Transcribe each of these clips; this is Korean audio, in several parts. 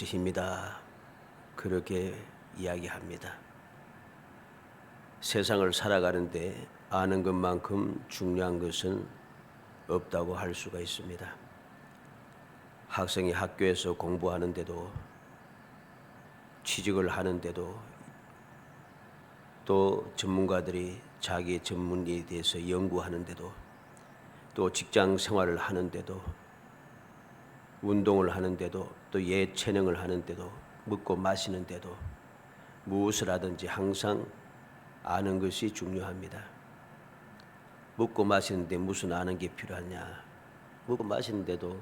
것이 힘이다. 그렇게 이야기합니다. 세상을 살아가는데 아는 것만큼 중요한 것은 없다고 할 수가 있습니다. 학생이 학교에서 공부하는데도, 취직을 하는데도, 또 전문가들이 자기 전문에 대해서 연구하는데도, 또 직장 생활을 하는데도, 운동을 하는데도, 또 예체능을 하는데도, 먹고 마시는데도 무엇을 하든지 항상 아는 것이 중요합니다. 먹고 마시는데 무슨 아는 게 필요하냐? 먹고 마시는데도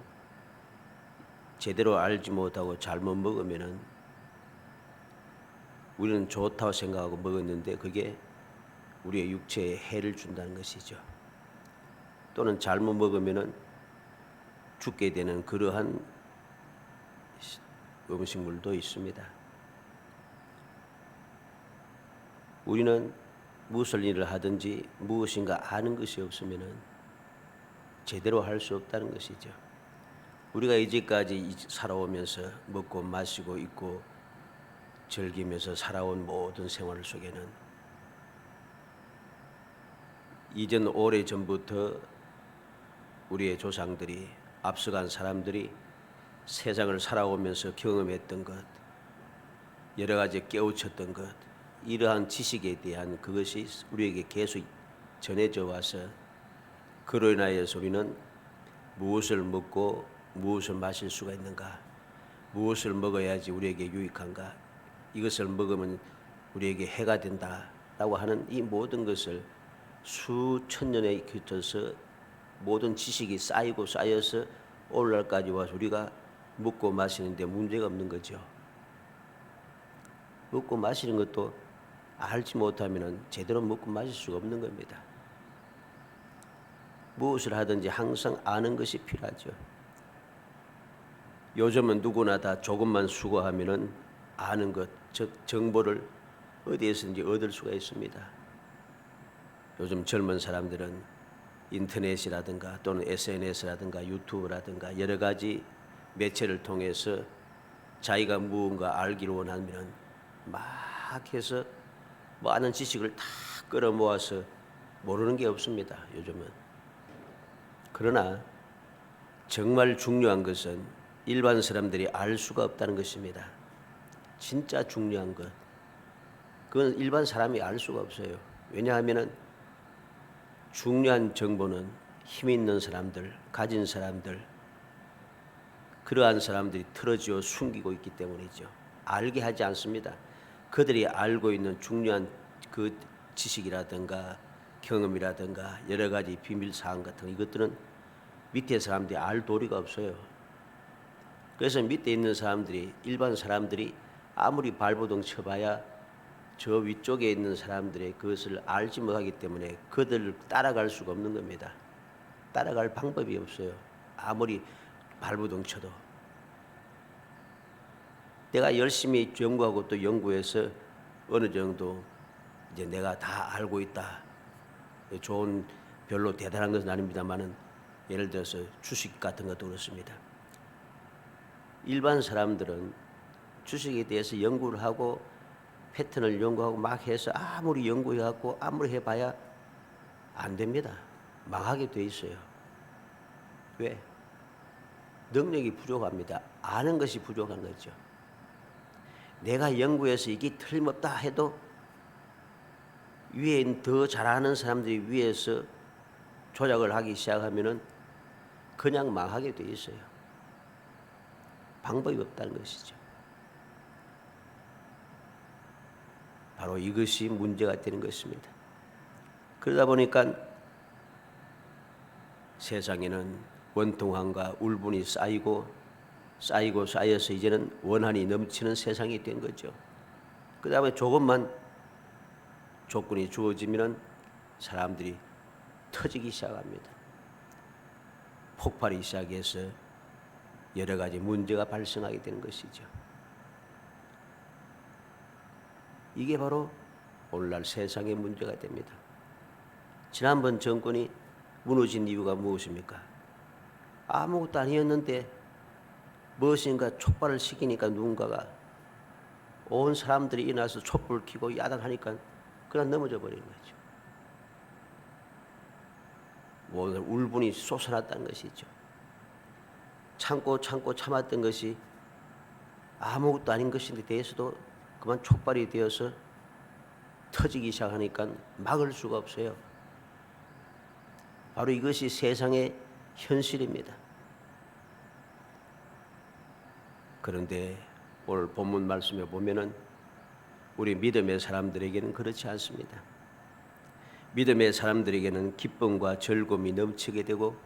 제대로 알지 못하고 잘못 먹으면은 우리는 좋다고 생각하고 먹었는데 그게 우리의 육체에 해를 준다는 것이죠. 또는 잘못 먹으면은 죽게 되는 그러한 음식물도 있습니다. 우리는 무슨 일을 하든지 무엇인가 아는 것이 없으면은 제대로 할 수 없다는 것이죠. 우리가 이제까지 살아오면서 먹고 마시고 있고 즐기면서 살아온 모든 생활 속에는 이전 오래전부터 우리의 조상들이, 앞서간 사람들이 세상을 살아오면서 경험했던 것, 여러 가지 깨우쳤던 것, 이러한 지식에 대한 그것이 우리에게 계속 전해져 와서 그로 인하여서 우리는 무엇을 먹고 무엇을 마실 수가 있는가, 무엇을 먹어야지 우리에게 유익한가, 이것을 먹으면 우리에게 해가 된다라고 하는 이 모든 것을 수천 년에 걸쳐서 모든 지식이 쌓이고 쌓여서 오늘날까지 와서 우리가 먹고 마시는데 문제가 없는 거죠. 먹고 마시는 것도 알지 못하면 제대로 먹고 마실 수가 없는 겁니다. 무엇을 하든지 항상 아는 것이 필요하죠. 요즘은 누구나 다 조금만 수고하면은 아는 것, 즉 정보를 어디에서든지 얻을 수가 있습니다. 요즘 젊은 사람들은 인터넷이라든가 또는 SNS라든가 유튜브라든가 여러 가지 매체를 통해서 자기가 무언가 알기를 원하면 막 해서 많은 지식을 다 끌어모아서 모르는 게 없습니다. 요즘은. 그러나 정말 중요한 것은 일반 사람들이 알 수가 없다는 것입니다. 진짜 중요한 것. 그건 일반 사람이 알 수가 없어요. 왜냐하면 중요한 정보는 힘 있는 사람들, 가진 사람들, 그러한 사람들이 틀어지어 숨기고 있기 때문이죠. 알게 하지 않습니다. 그들이 알고 있는 중요한 그 지식이라든가 경험이라든가 여러 가지 비밀 사항 같은 이것들은 밑에 사람들이 알 도리가 없어요. 그래서 밑에 있는 사람들이, 일반 사람들이 아무리 발버둥 쳐봐야 저 위쪽에 있는 사람들의 그것을 알지 못하기 때문에 그들을 따라갈 수가 없는 겁니다. 따라갈 방법이 없어요. 아무리 발버둥 쳐도. 내가 열심히 연구하고 또 연구해서 어느 정도 이제 내가 다 알고 있다. 좋은 별로 대단한 것은 아닙니다만은 예를 들어서 주식 같은 것도 그렇습니다. 일반 사람들은 주식에 대해서 연구를 하고 패턴을 연구하고 막 해서 아무리 연구해갖고 아무리 해봐야 안 됩니다. 망하게 돼 있어요. 왜? 능력이 부족합니다. 아는 것이 부족한 거죠. 내가 연구해서 이게 틀림없다 해도 위에 더 잘하는 사람들이 위에서 조작을 하기 시작하면은 그냥 망하게 돼 있어요. 방법이 없다는 것이죠. 바로 이것이 문제가 되는 것입니다. 그러다 보니까 세상에는 원통함과 울분이 쌓여서 이제는 원한이 넘치는 세상이 된 거죠. 그 다음에 조금만 조건이 주어지면 사람들이 터지기 시작합니다. 폭발이 시작해서 여러 가지 문제가 발생하게 되는 것이죠. 이게 바로 오늘날 세상의 문제가 됩니다. 지난번 정권이 무너진 이유가 무엇입니까? 아무것도 아니었는데 무엇인가 촉발을 시키니까 누군가가 온 사람들이 일어나서 촛불을 켜고 야단하니까 그냥 넘어져 버리는 거죠. 모든 울분이 솟아났다는 것이죠. 참고 참았던 것이 아무것도 아닌 것인데 대해서도 그만 촉발이 되어서 터지기 시작하니까 막을 수가 없어요. 바로 이것이 세상의 현실입니다. 그런데 오늘 본문 말씀에 보면은 우리 믿음의 사람들에게는 그렇지 않습니다. 믿음의 사람들에게는 기쁨과 즐거움이 넘치게 되고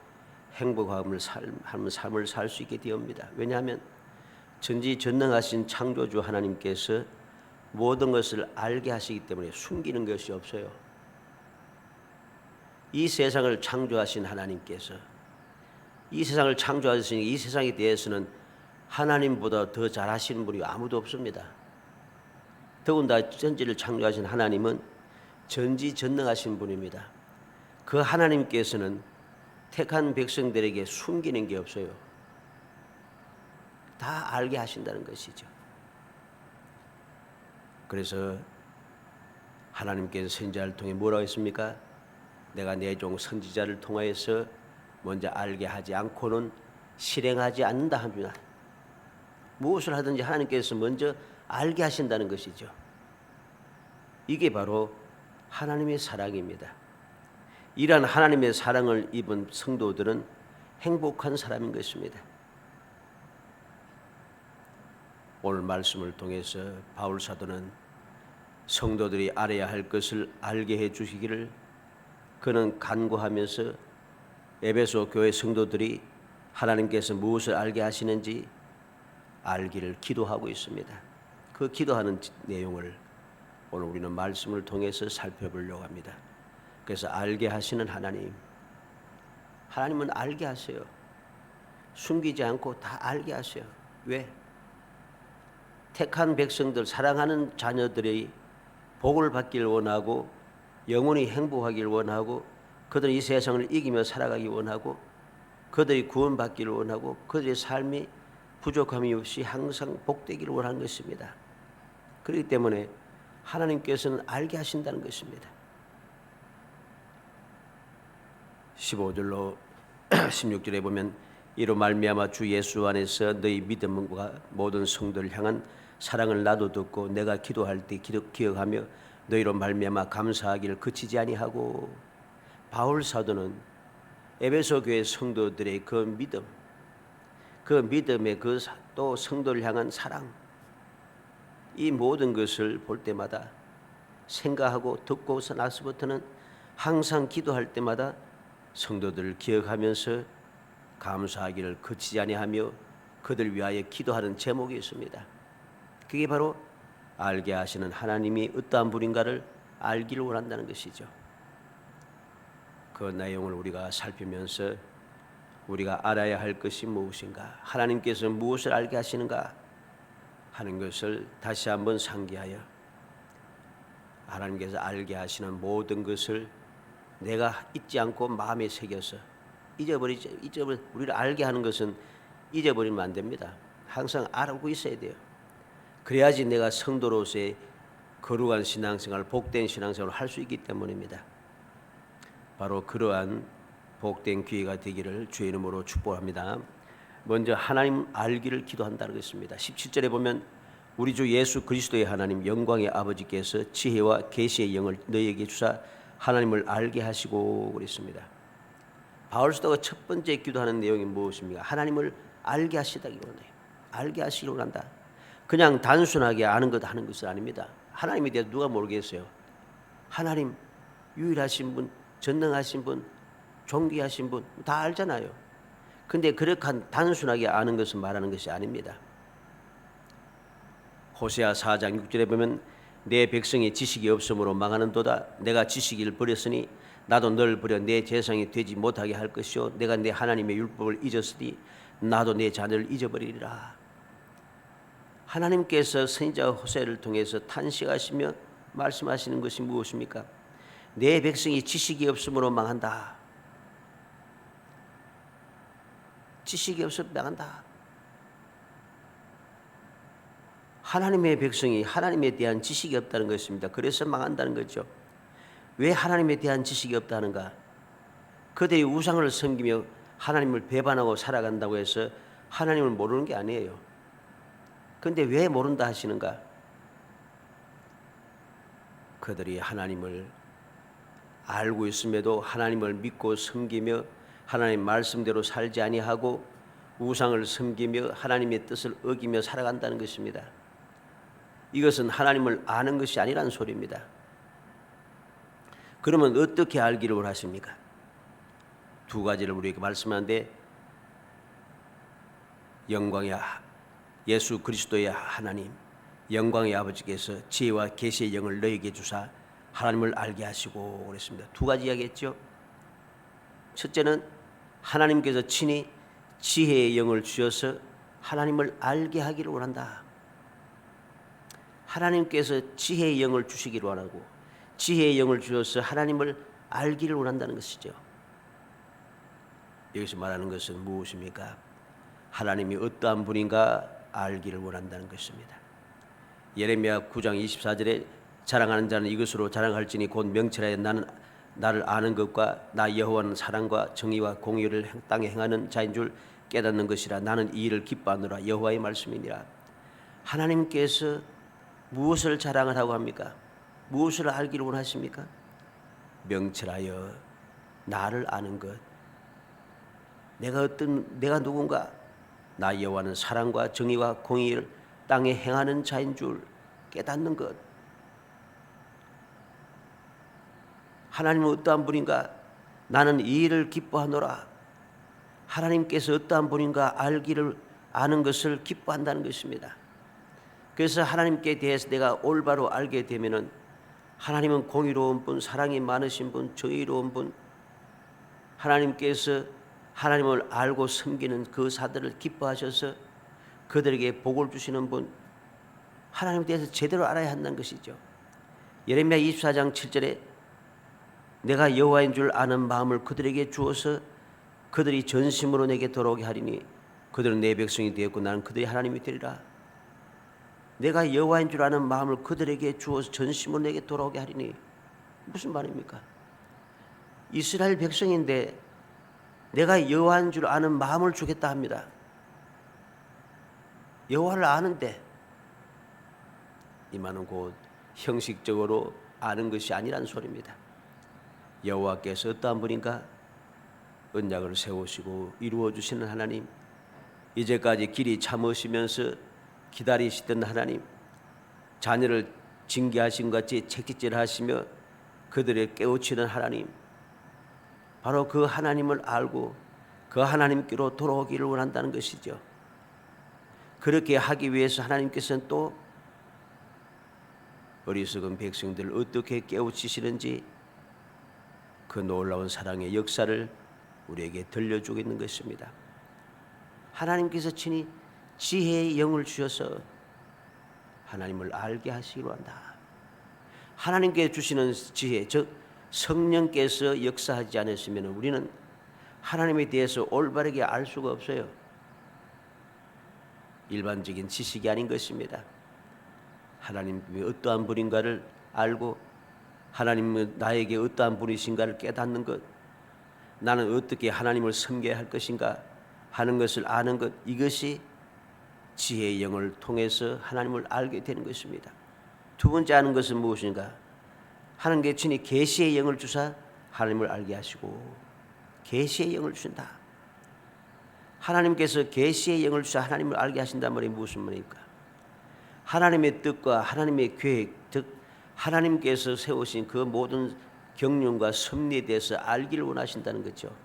행복함을 삶을 살 수 있게 되옵니다. 왜냐하면 전지전능하신 창조주 하나님께서 모든 것을 알게 하시기 때문에 숨기는 것이 없어요. 이 세상을 창조하신 하나님께서 이 세상을 창조하시니 이 세상에 대해서는 하나님보다 더 잘하시는 분이 아무도 없습니다. 더군다나 전지를 창조하신 하나님은 전지전능하신 분입니다. 그 하나님께서는 택한 백성들에게 숨기는 게 없어요. 다 알게 하신다는 것이죠. 그래서 하나님께서 선지자를 통해 뭐라고 했습니까? 내가 내 종 선지자를 통하여서 먼저 알게 하지 않고는 실행하지 않는다 합니다. 무엇을 하든지 하나님께서 먼저 알게 하신다는 것이죠. 이게 바로 하나님의 사랑입니다. 이러한 하나님의 사랑을 입은 성도들은 행복한 사람인 것입니다. 오늘 말씀을 통해서 바울 사도는 성도들이 알아야 할 것을 알게 해 주시기를 그는 간구하면서 에베소 교회 성도들이 하나님께서 무엇을 알게 하시는지 알기를 기도하고 있습니다. 그 기도하는 내용을 오늘 우리는 말씀을 통해서 살펴보려고 합니다. 그래서 알게 하시는 하나님은 알게 하세요. 숨기지 않고 다 알게 하세요. 왜? 택한 백성들, 사랑하는 자녀들이 복을 받기를 원하고 영원히 행복하기를 원하고 그들이 이 세상을 이기며 살아가기 원하고 그들이 구원받기를 원하고 그들의 삶이 부족함이 없이 항상 복되기를 원하는 것입니다. 그렇기 때문에 하나님께서는 알게 하신다는 것입니다. 15절로 16절에 보면 이로 말미암아 주 예수 안에서 너희 믿음과 모든 성도를 향한 사랑을 나도 듣고 내가 기도할 때 기억하며 너희로 말미암아 감사하기를 그치지 아니하고. 바울 사도는 에베소 교회 성도들의 그 믿음, 그 믿음의 또 성도를 향한 사랑, 이 모든 것을 볼 때마다 생각하고 듣고 나서부터는 항상 기도할 때마다 성도들을 기억하면서 감사하기를 그치지 아니하며 그들 위하여 기도하는 제목이 있습니다. 그게 바로 알게 하시는 하나님이 어떠한 분인가를 알기를 원한다는 것이죠. 그 내용을 우리가 살피면서 우리가 알아야 할 것이 무엇인가, 하나님께서 무엇을 알게 하시는가 하는 것을 다시 한번 상기하여 하나님께서 알게 하시는 모든 것을 내가 잊지 않고 마음에 새겨서 우리를 알게 하는 것은 잊어버리면 안 됩니다. 항상 알고 있어야 돼요. 그래야지 내가 성도로서의 거룩한 신앙생활, 복된 신앙생활을 할 수 있기 때문입니다. 바로 그러한 복된 기회가 되기를 주의 이름으로 축복합니다. 먼저 하나님 알기를 기도한다는 것입니다. 17절에 보면 우리 주 예수 그리스도의 하나님 영광의 아버지께서 지혜와 계시의 영을 너희에게 주사 하나님을 알게 하시고 그랬습니다. 바울 사도가 첫 번째 기도하는 내용이 무엇입니까? 하나님을 알게 하시다기 원해요. 알게 하시기를 원한다. 그냥 단순하게 아는 것 하는 것은 아닙니다. 하나님에 대해 누가 모르겠어요. 하나님 유일하신 분, 전능하신 분, 존귀하신 분 다 알잖아요. 근데 그렇게 단순하게 아는 것을 말하는 것이 아닙니다. 호세아 4장 6절에 보면 내 백성이 지식이 없으므로 망하는도다. 내가 지식을 버렸으니 나도 널 버려 내 재성이 되지 못하게 할 것이요 내가 내 하나님의 율법을 잊었으니 나도 내 자녀를 잊어버리리라. 하나님께서 선지자 호세를 통해서 탄식하시며 말씀하시는 것이 무엇입니까? 내 백성이 지식이 없으므로 망한다. 지식이 없으면 망한다. 하나님의 백성이 하나님에 대한 지식이 없다는 것입니다. 그래서 망한다는 거죠. 왜 하나님에 대한 지식이 없다는가? 그들이 우상을 섬기며 하나님을 배반하고 살아간다고 해서 하나님을 모르는 게 아니에요. 그런데 왜 모른다 하시는가? 그들이 하나님을 알고 있음에도 하나님을 믿고 섬기며 하나님 말씀대로 살지 아니하고 우상을 섬기며 하나님의 뜻을 어기며 살아간다는 것입니다. 이것은 하나님을 아는 것이 아니라는 소리입니다. 그러면 어떻게 알기를 원하십니까? 두 가지를 우리에게 말씀하는데, 영광의 예수 그리스도의 하나님, 영광의 아버지께서 지혜와 계시의 영을 너희에게 주사 하나님을 알게 하시고 그랬습니다. 두 가지 이야기했죠. 첫째는 하나님께서 친히 지혜의 영을 주셔서 하나님을 알게 하기를 원한다. 하나님께서 지혜의 영을 주시기를 원하고 지혜의 영을 주셔서 하나님을 알기를 원한다는 것이죠. 여기서 말하는 것은 무엇입니까? 하나님이 어떠한 분인가 알기를 원한다는 것입니다. 예레미야 9장 24절에 자랑하는 자는 이것으로 자랑할지니 곧 명철하여 나는 나를 아는 것과 나 여호와는 사랑과 정의와 공의를 땅에 행하는 자인 줄 깨닫는 것이라. 나는 이 일을 기뻐하노라. 여호와의 말씀이니라. 하나님께서 무엇을 자랑을 하고 합니까? 무엇을 알기를 원하십니까? 명철하여 나를 아는 것. 내가 누군가? 나 여호와는 사랑과 정의와 공의를 땅에 행하는 자인 줄 깨닫는 것. 하나님은 어떠한 분인가? 나는 이 일을 기뻐하노라. 하나님께서 어떠한 분인가 아는 것을 기뻐한다는 것입니다. 그래서 하나님께 대해서 내가 올바로 알게 되면은 하나님은 공의로운 분, 사랑이 많으신 분, 정의로운 분, 하나님께서 하나님을 알고 섬기는 그 사들을 기뻐하셔서 그들에게 복을 주시는 분, 하나님에 대해서 제대로 알아야 한다는 것이죠. 예레미야 24장 7절에 내가 여호와인 줄 아는 마음을 그들에게 주어서 그들이 전심으로 내게 돌아오게 하리니 그들은 내 백성이 되었고 나는 그들의 하나님이 되리라. 내가 여호와인 줄 아는 마음을 그들에게 주어서 전심으로 내게 돌아오게 하리니, 무슨 말입니까? 이스라엘 백성인데 내가 여호와인 줄 아는 마음을 주겠다 합니다. 여호와를 아는데 이 말은 곧 형식적으로 아는 것이 아니라는 소리입니다. 여호와께서 어떠한 분인가? 언약을 세우시고 이루어 주시는 하나님, 이제까지 길이 참으시면서 기다리시던 하나님, 자녀를 징계하신 같이 채찍질하시며 그들을 깨우치는 하나님, 바로 그 하나님을 알고 그 하나님께로 돌아오기를 원한다는 것이죠. 그렇게 하기 위해서 하나님께서는 또 어리석은 백성들을 어떻게 깨우치시는지 그 놀라운 사랑의 역사를 우리에게 들려주고 있는 것입니다. 하나님께서 친히 지혜의 영을 주셔서 하나님을 알게 하시기로 한다. 하나님께 주시는 지혜, 즉 성령께서 역사하지 않으시면 우리는 하나님에 대해서 올바르게 알 수가 없어요. 일반적인 지식이 아닌 것입니다. 하나님이 어떠한 분인가를 알고 하나님은 나에게 어떠한 분이신가를 깨닫는 것, 나는 어떻게 하나님을 섬겨야 할 것인가 하는 것을 아는 것, 이것이 지혜의 영을 통해서 하나님을 알게 되는 것입니다. 두 번째 아는 것은 무엇인가? 하나님께 친히 계시의 영을 주사 하나님을 알게 하시고, 계시의 영을 주신다. 하나님께서 계시의 영을 주사 하나님을 알게 하신단 말이 무슨 말입니까? 하나님의 뜻과 하나님의 계획, 즉 하나님께서 세우신 그 모든 경륜과 섭리에 대해서 알기를 원하신다는 거죠.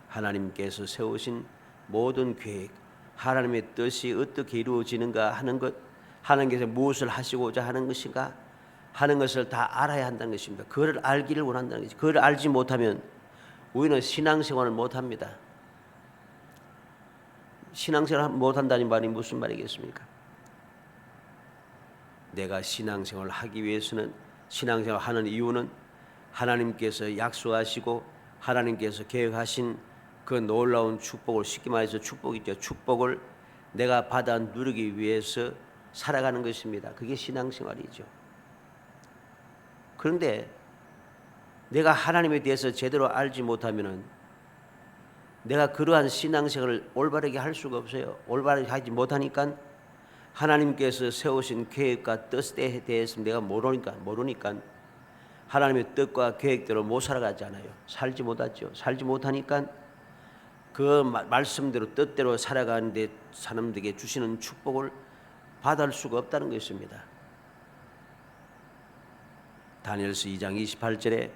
하나님께서 세우신 모든 계획, 하나님의 뜻이 어떻게 이루어지는가 하는 것, 하나님께서 무엇을 하시고자 하는 것인가 하는 것을 다 알아야 한다는 것입니다. 그걸 알기를 원한다는 것이죠. 그걸 알지 못하면 우리는 신앙생활을 못합니다. 신앙생활을 못한다는 말이 무슨 말이겠습니까? 내가 신앙생활을 하기 위해서는, 신앙생활을 하는 이유는 하나님께서 약속하시고 하나님께서 계획하신 그 놀라운 축복을, 쉽게 말해서 축복이죠. 축복을 내가 받아 누리기 위해서 살아가는 것입니다. 그게 신앙생활이죠. 그런데 내가 하나님에 대해서 제대로 알지 못하면은 내가 그러한 신앙생활을 올바르게 할 수가 없어요. 올바르게 하지 못하니까 하나님께서 세우신 계획과 뜻에 대해서 내가 모르니까 하나님의 뜻과 계획대로 못 살아가잖아요. 살지 못하죠. 살지 못하니까 그 말씀대로 뜻대로 살아가는데 사람들에게 주시는 축복을 받을 수가 없다는 것입니다. 다니엘서 2장 28절에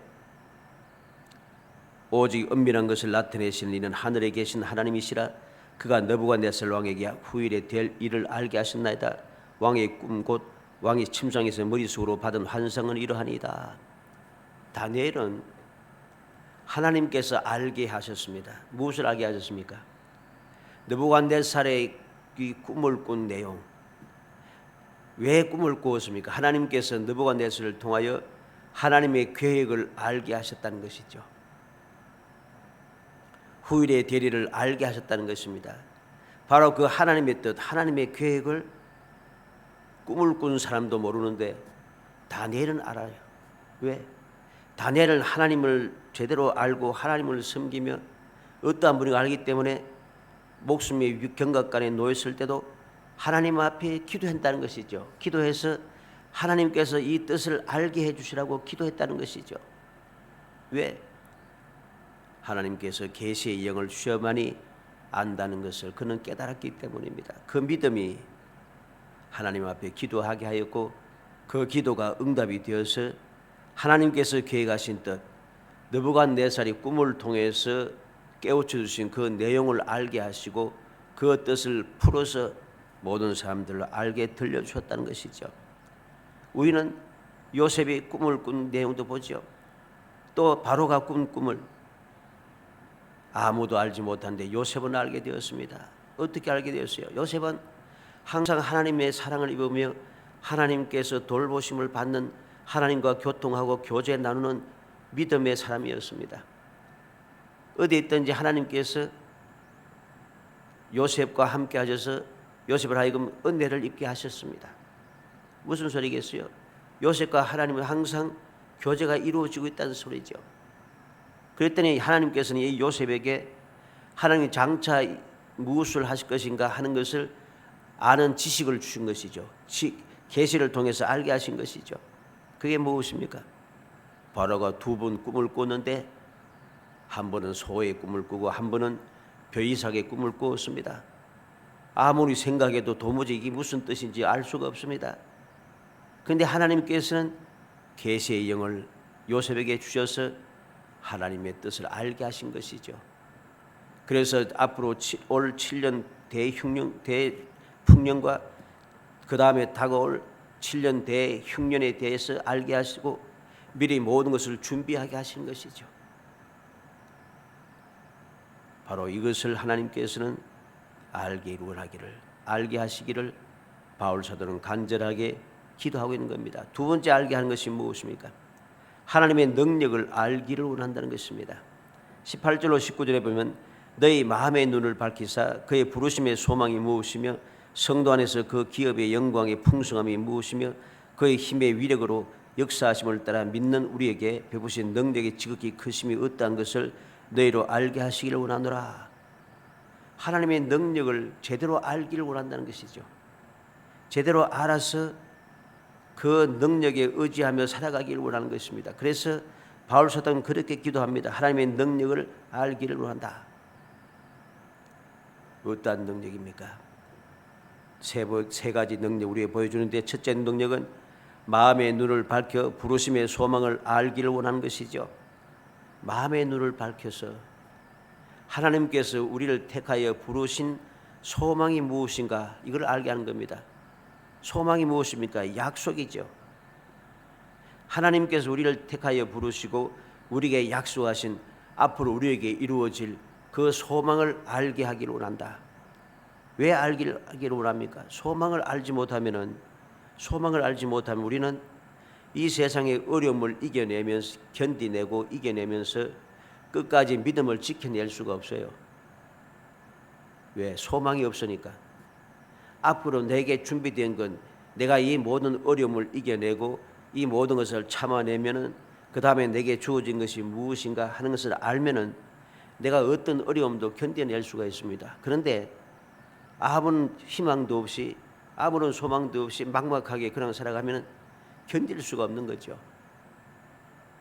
오직 은밀한 것을 나타내시는 이는 하늘에 계신 하나님이시라. 그가 느부갓네살 왕에게 후일에 될 일을 알게 하셨나이다. 왕의 꿈 곧 왕이 침상에서 머릿속으로 받은 환상은 이러하니이다. 다니엘은 하나님께서 알게 하셨습니다. 무엇을 알게 하셨습니까? 느부갓네살의 이 꿈을 꾼 내용. 왜 꿈을 꾸었습니까? 하나님께서 느부갓네살을 통하여 하나님의 계획을 알게 하셨다는 것이죠. 후일의 대리를 알게 하셨다는 것입니다. 바로 그 하나님의 뜻, 하나님의 계획을 꿈을 꾼 사람도 모르는데 다니엘은 알아요. 왜? 다니엘은 하나님을 제대로 알고 하나님을 섬기며 어떠한 분인가 알기 때문에 목숨의 경각간에 놓였을 때도 하나님 앞에 기도했다는 것이죠. 기도해서 하나님께서 이 뜻을 알게 해주시라고 기도했다는 것이죠. 왜? 하나님께서 계시의 영을 주셔야만이 안다는 것을 그는 깨달았기 때문입니다. 그 믿음이 하나님 앞에 기도하게 하였고 그 기도가 응답이 되어서 하나님께서 계획하신 뜻, 느부갓네살이 꿈을 통해서 깨우쳐 주신 그 내용을 알게 하시고 그 뜻을 풀어서 모든 사람들로 알게 들려주셨다는 것이죠. 우리는 요셉이 꿈을 꾼 내용도 보죠. 또 바로가 꾼 꿈을 아무도 알지 못한데 요셉은 알게 되었습니다. 어떻게 알게 되었어요? 요셉은 항상 하나님의 사랑을 입으며 하나님께서 돌보심을 받는 하나님과 교통하고 교제 나누는 믿음의 사람이었습니다. 어디에 있든지 하나님께서 요셉과 함께 하셔서 요셉을 하여금 은혜를 입게 하셨습니다. 무슨 소리겠어요? 요셉과 하나님은 항상 교제가 이루어지고 있다는 소리죠. 그랬더니 하나님께서는 이 요셉에게 하나님이 장차 무엇을 하실 것인가 하는 것을 아는 지식을 주신 것이죠. 계시를 통해서 알게 하신 것이죠. 그게 무엇입니까? 바로가 두 번 꿈을 꿨는데 한 번은 소의 꿈을 꾸고 한 번은 벼이삭의 꿈을 꾸었습니다. 아무리 생각해도 도무지 이게 무슨 뜻인지 알 수가 없습니다. 그런데 하나님께서는 계시의 영을 요셉에게 주셔서 하나님의 뜻을 알게 하신 것이죠. 그래서 앞으로 올 7년 대풍년과 그 다음에 다가올 7년 대흉년에 대해서 알게 하시고 미리 모든 것을 준비하게 하신 것이죠. 바로 이것을 하나님께서는 알게 하시기를 바울 사도는 간절하게 기도하고 있는 겁니다. 두 번째 알게 하는 것이 무엇입니까? 하나님의 능력을 알기를 원한다는 것입니다. 18절로 19절에 보면 너희 마음의 눈을 밝히사 그의 부르심의 소망이 무엇이며 성도 안에서 그 기업의 영광의 풍성함이 무엇이며 그의 힘의 위력으로 역사하심을 따라 믿는 우리에게 베푸신 능력의 지극히 크심이 어떠한 것을 너희로 알게 하시기를 원하노라. 하나님의 능력을 제대로 알기를 원한다는 것이죠. 제대로 알아서 그 능력에 의지하며 살아가기를 원하는 것입니다. 그래서 바울 사도는 그렇게 기도합니다. 하나님의 능력을 알기를 원한다. 어떠한 능력입니까? 세 가지 능력 우리에게 보여주는데 첫째 능력은 마음의 눈을 밝혀 부르심의 소망을 알기를 원하는 것이죠. 마음의 눈을 밝혀서 하나님께서 우리를 택하여 부르신 소망이 무엇인가 이걸 알게 하는 겁니다. 소망이 무엇입니까? 약속이죠. 하나님께서 우리를 택하여 부르시고 우리에게 약속하신 앞으로 우리에게 이루어질 그 소망을 알게 하기를 원한다. 왜 알기를 원합니까? 소망을 알지 못하면 우리는 이 세상의 어려움을 견디내고 이겨내면서 끝까지 믿음을 지켜낼 수가 없어요. 왜? 소망이 없으니까. 앞으로 내게 준비된 건 내가 이 모든 어려움을 이겨내고 이 모든 것을 참아내면은 그 다음에 내게 주어진 것이 무엇인가 하는 것을 알면은 내가 어떤 어려움도 견뎌낼 수가 있습니다. 그런데 아무런 희망도 없이 아무런 소망도 없이 막막하게 그냥 살아가면 견딜 수가 없는 거죠.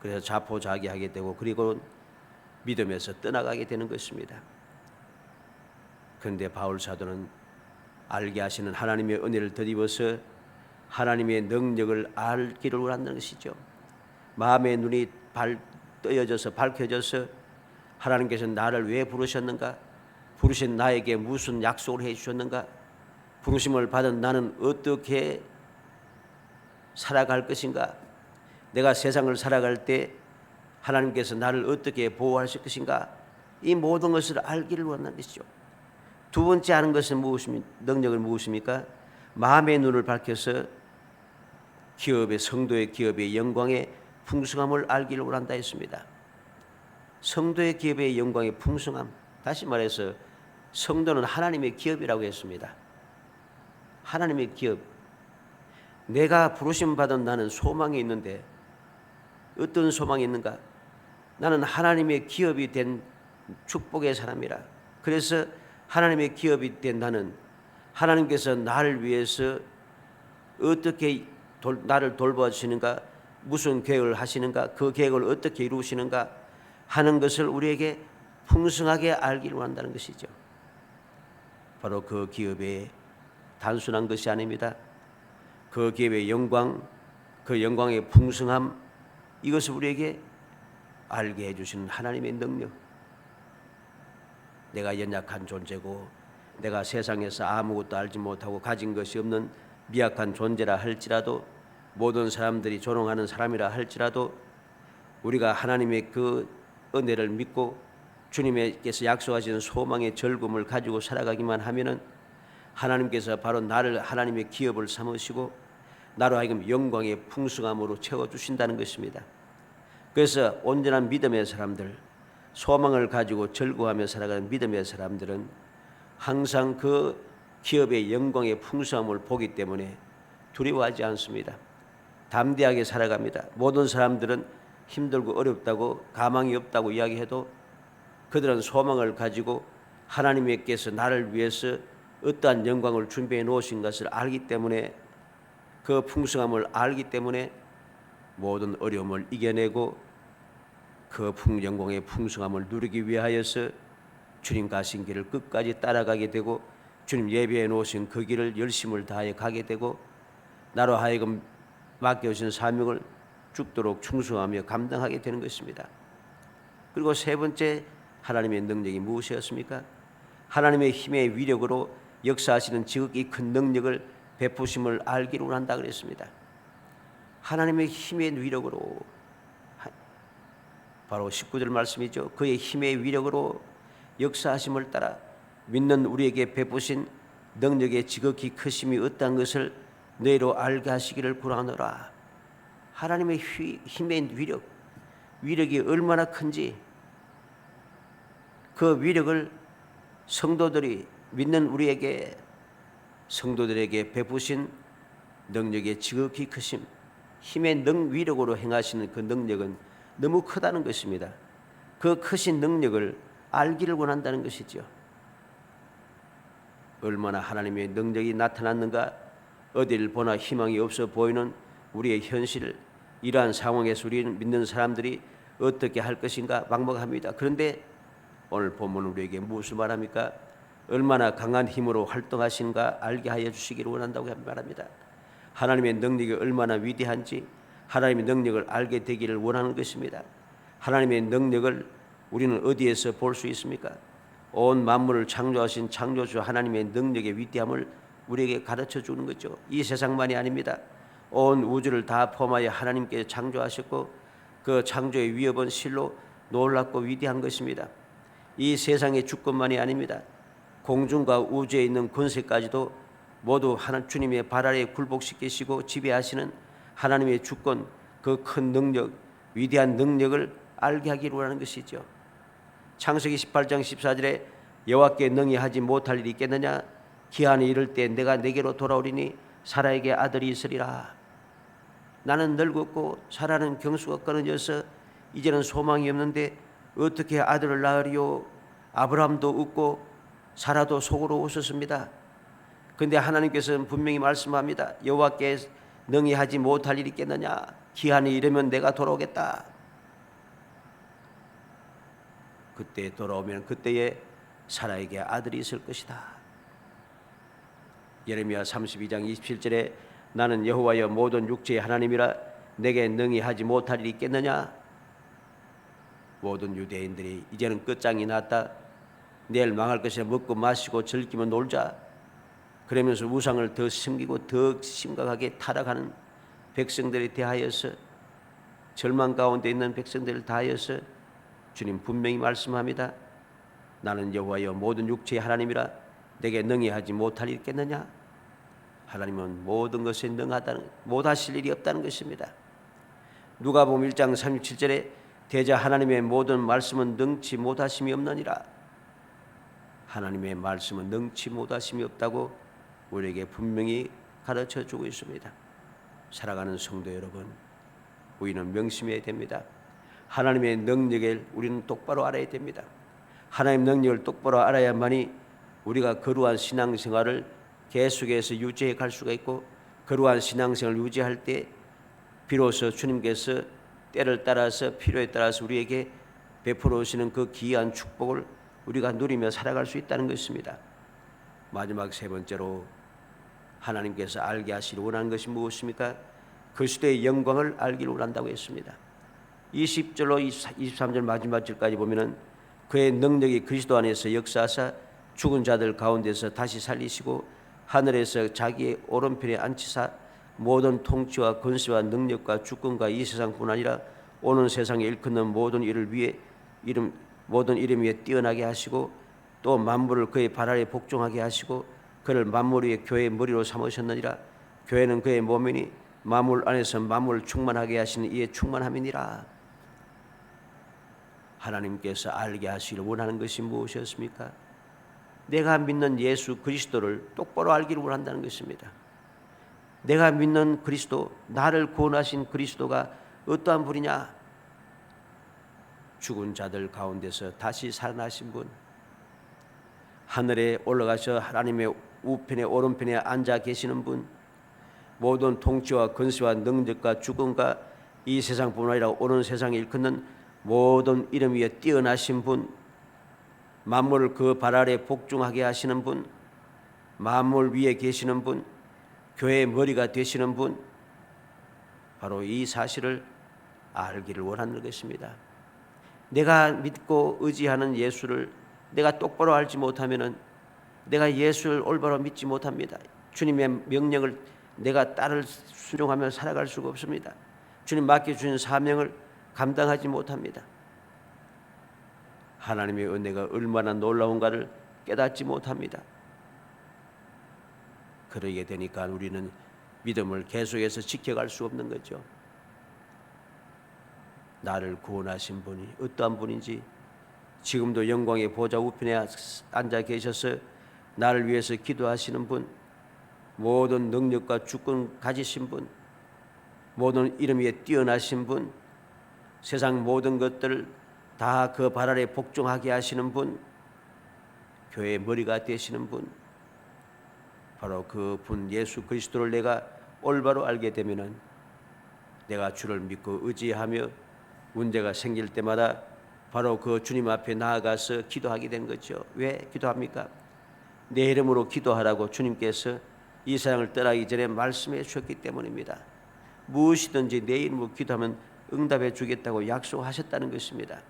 그래서 자포자기하게 되고 그리고 믿음에서 떠나가게 되는 것입니다. 그런데 바울 사도는 알게 하시는 하나님의 은혜를 덧입어서 하나님의 능력을 알기를 원한다는 것이죠. 마음의 눈이 떠여져서 밝혀져서 하나님께서 나를 왜 부르셨는가? 부르신 나에게 무슨 약속을 해주셨는가? 부르심을 받은 나는 어떻게 살아갈 것인가? 내가 세상을 살아갈 때 하나님께서 나를 어떻게 보호하실 것인가? 이 모든 것을 알기를 원하는 것이죠. 두 번째 아는 것은 무엇입니까? 능력은 무엇입니까? 마음의 눈을 밝혀서 기업의 성도의 기업의 영광의 풍성함을 알기를 원한다 했습니다. 성도의 기업의 영광의 풍성함, 다시 말해서 성도는 하나님의 기업이라고 했습니다. 하나님의 기업. 내가 부르심 받은 나는 소망이 있는데 어떤 소망이 있는가? 나는 하나님의 기업이 된 축복의 사람이라. 그래서 하나님의 기업이 된 나는 하나님께서 나를 위해서 어떻게 나를 돌봐주시는가, 무슨 계획을 하시는가, 그 계획을 어떻게 이루시는가 하는 것을 우리에게 풍성하게 알기를 원한다는 것이죠. 바로 그 기업의 단순한 것이 아닙니다. 그 기업의 영광, 그 영광의 풍성함, 이것을 우리에게 알게 해주시는 하나님의 능력. 내가 연약한 존재고 내가 세상에서 아무것도 알지 못하고 가진 것이 없는 미약한 존재라 할지라도, 모든 사람들이 조롱하는 사람이라 할지라도 우리가 하나님의 그 은혜를 믿고 주님께서 약속하신 소망의 즐거움을 가지고 살아가기만 하면은 하나님께서 바로 나를 하나님의 기업을 삼으시고 나로 하여금 영광의 풍성함으로 채워주신다는 것입니다. 그래서 온전한 믿음의 사람들, 소망을 가지고 즐거워하며 살아가는 믿음의 사람들은 항상 그 기업의 영광의 풍성함을 보기 때문에 두려워하지 않습니다. 담대하게 살아갑니다. 모든 사람들은 힘들고 어렵다고 가망이 없다고 이야기해도 그들은 소망을 가지고 하나님께서 나를 위해서 어떠한 영광을 준비해 놓으신 것을 알기 때문에, 그 풍성함을 알기 때문에 모든 어려움을 이겨내고 그 영광의 풍성함을 누리기 위하여서 주님 가신 길을 끝까지 따라가게 되고 주님 예비해 놓으신 그 길을 열심을 다해 가게 되고 나로 하여금 맡겨주신 사명을 죽도록 충성하며 감당하게 되는 것입니다. 그리고 세 번째 하나님의 능력이 무엇이었습니까? 하나님의 힘의 위력으로 역사하시는 지극히 큰 능력을 베푸심을 알기로 한다 그랬습니다. 하나님의 힘의 위력으로, 바로 19절 말씀이죠. 그의 힘의 위력으로 역사하심을 따라 믿는 우리에게 베푸신 능력의 지극히 크심이 어떠한 것을 너희로 알게 하시기를 구하노라. 하나님의 힘의 위력이 얼마나 큰지, 그 위력을 성도들이 믿는 우리에게, 성도들에게 베푸신 능력의 지극히 크심, 힘의 위력으로 행하시는 그 능력은 너무 크다는 것입니다. 그 크신 능력을 알기를 원한다는 것이죠. 얼마나 하나님의 능력이 나타났는가, 어디를 보나 희망이 없어 보이는 우리의 현실, 이러한 상황에서 우리는 믿는 사람들이 어떻게 할 것인가 막막합니다. 그런데 오늘 본문은 우리에게 무엇을 말합니까? 얼마나 강한 힘으로 활동하시는가 알게 하여 주시기를 원한다고 말합니다. 하나님의 능력이 얼마나 위대한지 하나님의 능력을 알게 되기를 원하는 것입니다. 하나님의 능력을 우리는 어디에서 볼 수 있습니까? 온 만물을 창조하신 창조주 하나님의 능력의 위대함을 우리에게 가르쳐 주는 거죠. 이 세상만이 아닙니다. 온 우주를 다 포함하여 하나님께 창조하셨고 그 창조의 위협은 실로 놀랍고 위대한 것입니다. 이 세상의 주권만이 아닙니다. 공중과 우주에 있는 권세까지도 모두 주님의 발 아래에 굴복시키시고 지배하시는 하나님의 주권, 그 큰 능력, 위대한 능력을 알게 하기로 하는 것이죠. 창세기 18장 14절에 여호와께 능히 하지 못할 일이 있겠느냐? 기한이 이를 때 내가 내게로 돌아오리니 사라에게 아들이 있으리라. 나는 늙었고 사라는 경수가 끊어져서 이제는 소망이 없는데 어떻게 아들을 낳으리요? 아브라함도 웃고 사라도 속으로 웃었습니다. 그런데 하나님께서는 분명히 말씀합니다. 여호와께 능히 하지 못할 일이 있겠느냐? 기한이 이르면 내가 돌아오겠다. 그때 돌아오면 그때에 사라에게 아들이 있을 것이다. 예레미야 32장 27절에 나는 여호와여 모든 육체의 하나님이라 내게 능히 하지 못할 일이 있겠느냐? 모든 유대인들이 이제는 끝장이 났다. 내일 망할 것이라 먹고 마시고 즐기며 놀자. 그러면서 우상을 더 숨기고 더 심각하게 타락하는 백성들에 대하여서, 절망 가운데 있는 백성들을 다하여서 주님 분명히 말씀합니다. 나는 여호와여 모든 육체의 하나님이라 내게 능히 하지 못할 일이 있겠느냐? 하나님은 모든 것에 능하다는, 못하실 일이 없다는 것입니다. 누가복음 1장 37절에 대자 하나님의 모든 말씀은 능치 못하심이 없느니라. 하나님의 말씀은 능치 못하심이 없다고 우리에게 분명히 가르쳐주고 있습니다. 살아가는 성도 여러분, 우리는 명심해야 됩니다. 하나님의 능력을 우리는 똑바로 알아야 됩니다. 하나님의 능력을 똑바로 알아야만이 우리가 거룩한 신앙생활을 계속해서 유지해 갈 수가 있고, 거룩한 신앙생활을 유지할 때 비로소 주님께서 때를 따라서 필요에 따라서 우리에게 베풀어 오시는 그 귀한 축복을 우리가 누리며 살아갈 수 있다는 것입니다. 마지막 세 번째로 하나님께서 알게 하시기 원하는 것이 무엇입니까? 그리스도의 영광을 알기를 원한다고 했습니다. 20절로 23절 마지막 절까지 보면은 그의 능력이 그리스도 안에서 역사하사 죽은 자들 가운데서 다시 살리시고 하늘에서 자기의 오른편에 앉히사 모든 통치와 권세와 능력과 주권과 이 세상뿐 아니라 오는 세상에 일컫는 모든 일을 위해 모든 이름 위에 뛰어나게 하시고 또 만물을 그의 발 아래 복종하게 하시고 그를 만물 위에 교회의 머리로 삼으셨느니라. 교회는 그의 몸이니 만물 안에서 만물을 충만하게 하시는 이의 충만함이니라. 하나님께서 알게 하시기를 원하는 것이 무엇이었습니까? 내가 믿는 예수 그리스도를 똑바로 알기를 원한다는 것입니다. 내가 믿는 그리스도, 나를 구원하신 그리스도가 어떠한 분이냐? 죽은 자들 가운데서 다시 살아나신 분, 하늘에 올라가서 하나님의 우편에 오른편에 앉아 계시는 분, 모든 통치와 권세와 능력과 주권과 이 세상뿐 아니라 오는 세상에 일컫는 모든 이름 위에 뛰어나신 분, 만물을 그 발 아래 복종하게 하시는 분, 만물 위에 계시는 분, 교회의 머리가 되시는 분, 바로 이 사실을 알기를 원하는 것입니다. 내가 믿고 의지하는 예수를 내가 똑바로 알지 못하면은 내가 예수를 올바로 믿지 못합니다. 주님의 명령을 내가 따를 순종하며 살아갈 수가 없습니다. 주님 맡겨주신 사명을 감당하지 못합니다. 하나님의 은혜가 얼마나 놀라운가를 깨닫지 못합니다. 그러게 되니까 우리는 믿음을 계속해서 지켜갈 수 없는 거죠. 나를 구원하신 분이 어떠한 분인지, 지금도 영광의 보좌 우편에 앉아 계셔서 나를 위해서 기도하시는 분, 모든 능력과 주권 가지신 분, 모든 이름 위에 뛰어나신 분, 세상 모든 것들을 다 그 발 아래 복종하게 하시는 분, 교회의 머리가 되시는 분, 바로 그 분 예수 그리스도를 내가 올바로 알게 되면은 내가 주를 믿고 의지하며 문제가 생길 때마다 바로 그 주님 앞에 나아가서 기도하게 된 거죠. 왜 기도합니까? 내 이름으로 기도하라고 주님께서 이 세상을 떠나기 전에 말씀해 주셨기 때문입니다. 무엇이든지 내 이름으로 기도하면 응답해 주겠다고 약속하셨다는 것입니다.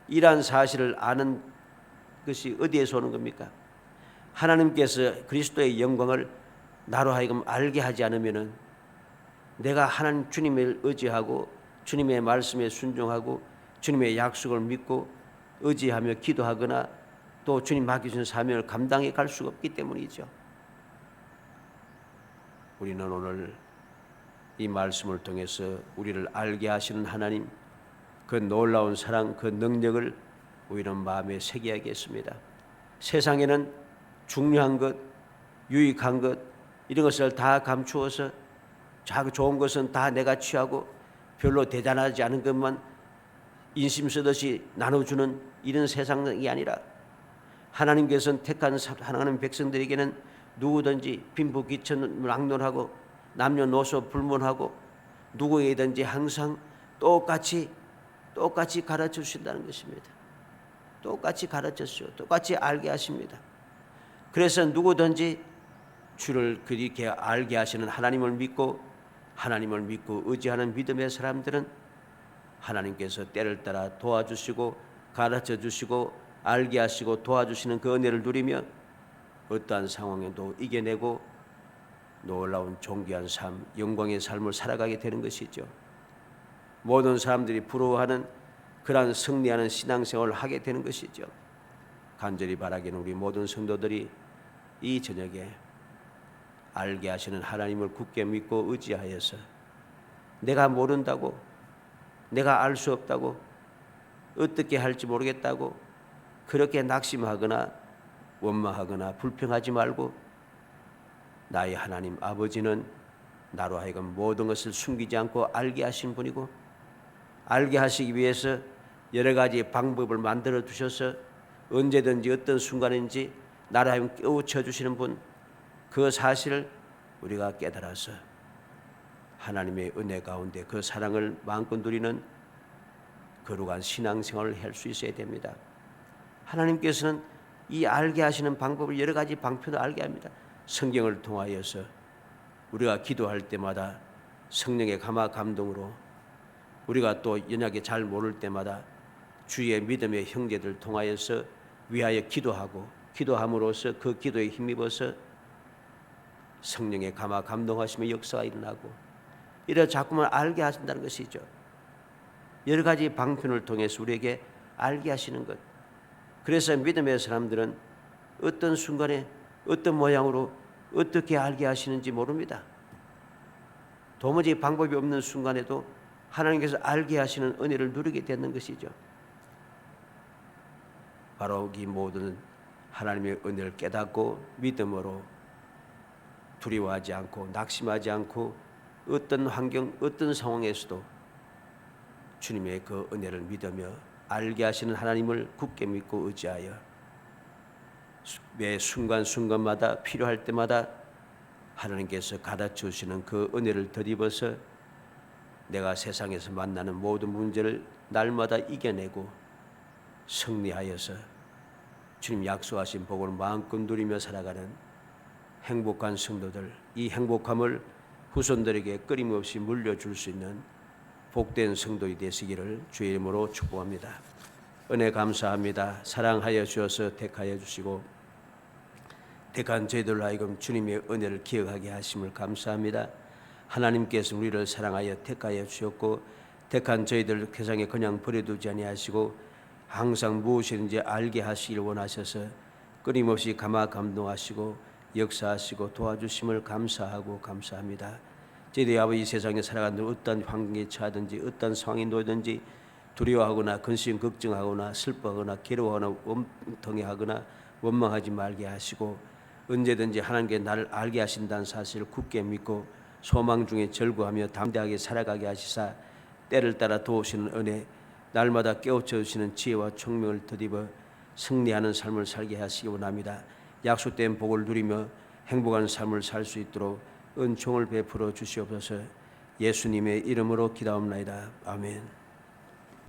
이러한 사실을 아는 것이 어디에서 오는 겁니까? 하나님께서 그리스도의 영광을 나로 하여금 알게 하지 않으면은 내가 하나님 주님을 의지하고 주님의 말씀에 순종하고 주님의 약속을 믿고 의지하며 기도하거나 또 주님 맡겨준 사명을 감당해 갈 수가 없기 때문이죠. 우리는 오늘 이 말씀을 통해서 우리를 알게 하시는 하나님, 그 놀라운 사랑, 그 능력을 우리는 마음에 새겨야겠습니다. 세상에는 중요한 것, 유익한 것 이런 것을 다 감추어서 자꾸 좋은 것은 다 내가 취하고 별로 대단하지 않은 것만 인심 쓰듯이 나눠주는 이런 세상이 아니라 하나님께서는 택한 하나님 백성들에게는 누구든지 빈부귀천 막론하고 남녀노소 불문하고 누구에게든지 항상 똑같이 가르쳐 주신다는 것입니다. 똑같이 가르쳐 주시고 똑같이 알게 하십니다. 그래서 누구든지 주를 그렇게 알게 하시는 하나님을 믿고 의지하는 믿음의 사람들은 하나님께서 때를 따라 도와주시고 가르쳐 주시고 알게 하시고 도와주시는 그 은혜를 누리며 어떠한 상황에도 이겨내고 놀라운 존귀한 삶, 영광의 삶을 살아가게 되는 것이죠. 모든 사람들이 부러워하는 그러한 승리하는 신앙생활을 하게 되는 것이죠. 간절히 바라기는 우리 모든 성도들이 이 저녁에 알게 하시는 하나님을 굳게 믿고 의지하여서 내가 모른다고, 내가 알 수 없다고, 어떻게 할지 모르겠다고 그렇게 낙심하거나 원망하거나 불평하지 말고 나의 하나님 아버지는 나로 하여금 모든 것을 숨기지 않고 알게 하신 분이고 알게 하시기 위해서 여러 가지 방법을 만들어 두셔서 언제든지 어떤 순간인지 나로 하여금 깨우쳐 주시는 분, 그 사실을 우리가 깨달아서 하나님의 은혜 가운데 그 사랑을 마음껏 누리는 거룩한 신앙생활을 할 수 있어야 됩니다. 하나님께서는 이 알게 하시는 방법을 여러 가지 방편을 알게 합니다. 성경을 통하여서 우리가 기도할 때마다 성령의 감화 감동으로 우리가 또 연약에 잘 모를 때마다 주의 믿음의 형제들 통하여서 위하여 기도함으로써 그 기도에 힘입어서 성령의 감화 감동하시며 역사가 일어나고 이래 자꾸만 알게 하신다는 것이죠. 여러 가지 방편을 통해서 우리에게 알게 하시는 것. 그래서 믿음의 사람들은 어떤 순간에 어떤 모양으로 어떻게 알게 하시는지 모릅니다. 도무지 방법이 없는 순간에도 하나님께서 알게 하시는 은혜를 누리게 되는 것이죠. 바로 이 모든 하나님의 은혜를 깨닫고 믿음으로 두려워하지 않고 낙심하지 않고 어떤 환경 어떤 상황에서도 주님의 그 은혜를 믿으며 알게 하시는 하나님을 굳게 믿고 의지하여 매 순간순간마다 필요할 때마다 하나님께서 가르쳐 주시는 그 은혜를 덧입어서 내가 세상에서 만나는 모든 문제를 날마다 이겨내고 승리하여서 주님 약속하신 복을 마음껏 누리며 살아가는 행복한 성도들, 이 행복함을 후손들에게 끊임없이 물려줄 수 있는 복된 성도이 되시기를 주의 이름으로 축복합니다. 은혜 감사합니다. 사랑하여 주셔서 택하여 주시고 택한 저희들로 하여금 주님의 은혜를 기억하게 하심을 감사합니다. 하나님께서 우리를 사랑하여 택하여 주셨고 택한 저희들 세상에 그냥 버려두지 아니하시고 항상 무엇이든지 알게 하시길 원하셔서 끊임없이 감화 감동하시고 역사하시고 도와주심을 감사하고 감사합니다. 저희들이 아버지 세상에 살아가는 어떤 환경에 처하든지 어떤 상황에 놓이든지 두려워하거나 근심 걱정하거나 슬퍼하거나 괴로워하거나 원통해하거나 원망하지 말게 하시고 언제든지 하나님께 나를 알게 하신다는 사실을 굳게 믿고 소망 중에 절구하며 담대하게 살아가게 하시사 때를 따라 도우시는 은혜 날마다 깨우쳐 주시는 지혜와 총명을 덧입어 승리하는 삶을 살게 하시기 원합니다. 약속된 복을 누리며 행복한 삶을 살 수 있도록 은총을 베풀어 주시옵소서. 예수님의 이름으로 기도합나이다. 아멘.